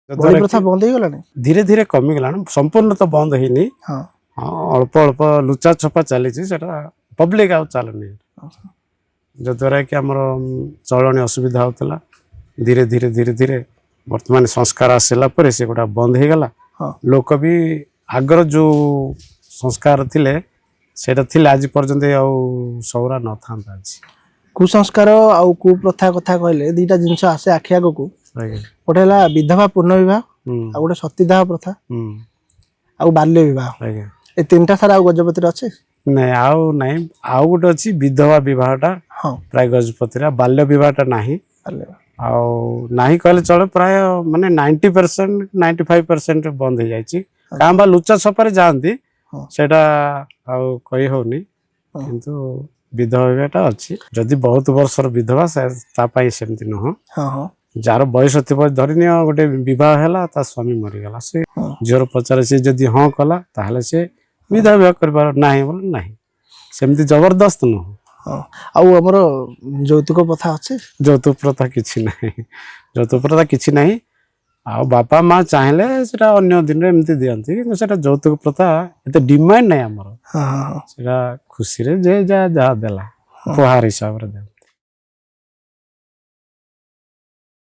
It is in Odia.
ବଳି ପ୍ରଥା ବନ୍ଦ ହେଇଗଲାଣି ଧୀରେ ଧୀରେ କମିଗଲାଣି ସମ୍ପୂର୍ଣ୍ଣ ତ ବନ୍ଦ ହେଇନି ହଁ ଅଳ୍ପ ଅଳ୍ପ ଲୁଚା ଛପା ଚାଲିଛି ସେଟା ପବ୍ଲିକ ଆଉ ଚାଲୁନି ଯଦ୍ୱାରା କି ଆମର ଚଳଣି ଅସୁବିଧା ହଉଥିଲା ଧୀରେ ଧୀରେ ଧୀରେ ଧୀରେ ବର୍ତ୍ତମାନ ସଂସ୍କାର ଆସିଲା ପରେ ସେଗୁଡ଼ା ବନ୍ଦ ହେଇଗଲା ହଁ ଲୋକ ବି ଆଗର ଯୋଉ ସଂସ୍କାର ଥିଲେ ସେଇଟା ଥିଲେ ଆଜି ପର୍ଯ୍ୟନ୍ତ ଆଉ ସଉରା ନଥାନ୍ତା ଆଜି କୁସଂସ୍କାର ଆଉ କୁପ୍ରଥା କଥା କହିଲେ ଦିଟା ଜିନିଷ ଆସେ ଆଖି ଆଗକୁ ଆଜ୍ଞା ଗୋଟେ ହେଲା ବିଧବା ପୂର୍ଣ୍ଣ ବିବାହ ହୁଁ ଆଉ ଗୋଟେ ସତୀଦାହ ପ୍ରଥା ହୁଁ ଆଉ ବାଲ୍ୟ ବିବାହ ଆଜ୍ଞା ଏ ତିନିଟା ସାରା ଆଉ ଗଜପତିରେ ଅଛି ନାଇଁ ଆଉ ଗୋଟେ ଅଛି ବିଧବା ବିବାହଟା ହଁ ପ୍ରାୟ ଗଜପତିରେ ବାଲ୍ୟ ବିବାହଟା ନାହିଁ ବାଲ୍ୟ ବିବାହ। ଆଉ ନାହିଁ କହିଲେ ଚଳେ ପ୍ରାୟ ମାନେ 90% 95% ବନ୍ଦ ହେଇଯାଇଛି କାଁ ବା ଲୁଚା ଛପାରେ ଯାଆନ୍ତି ହଁ ସେଇଟା ଆଉ କହି ହଉନି ହଁ କିନ୍ତୁ ବିଧବା ବିବାହଟା ଅଛି ଯଦି ବହୁତ ବର୍ଷର ବିଧବା ତା ପାଇଁ ସେମିତି ନୁହଁ ହଁ ହଁ ଯାହାର ବୟସ ଥିବ ଧରିନିଅ ଗୋଟେ ବିବାହ ହେଲା ତା ସ୍ୱାମୀ ମରିଗଲା ସେ ହଁ ଝିଅର ପଚାରେ ସେ ଯଦି ହଁ କଲା ତାହେଲେ ସେ ବିଧବା ବିବାହ କରିବାର ନାହିଁ ବୋଲେ ନାହିଁ ସେମିତି ଜବରଦସ୍ତ ନୁହଁ ହଁ ଆଉ ଆମର ଯୌତୁକ ପ୍ରଥା ଅଛି ଯୌତୁକ ପ୍ରଥା କିଛି ନାହିଁ ଯୌତୁକ ପ୍ରଥା କିଛି ନାହିଁ ଆଉ ବାପା ମା ଚାହିଁଲେ ସେଟା ଅନ୍ୟ ଦିନରେ ଏମିତି ଦିଅନ୍ତି କିନ୍ତୁ ସେଟା ଯୌତୁକ ପ୍ରଥା ଏତେ ଡିମାଣ୍ଡ ନାହିଁ ଆମର ହଁ ହଁ ସେଟା ଖୁସିରେ ଯେ ଯାହା ଦେଲା ହଁ ଉପହାର ହିସାବରେ ଦେଲା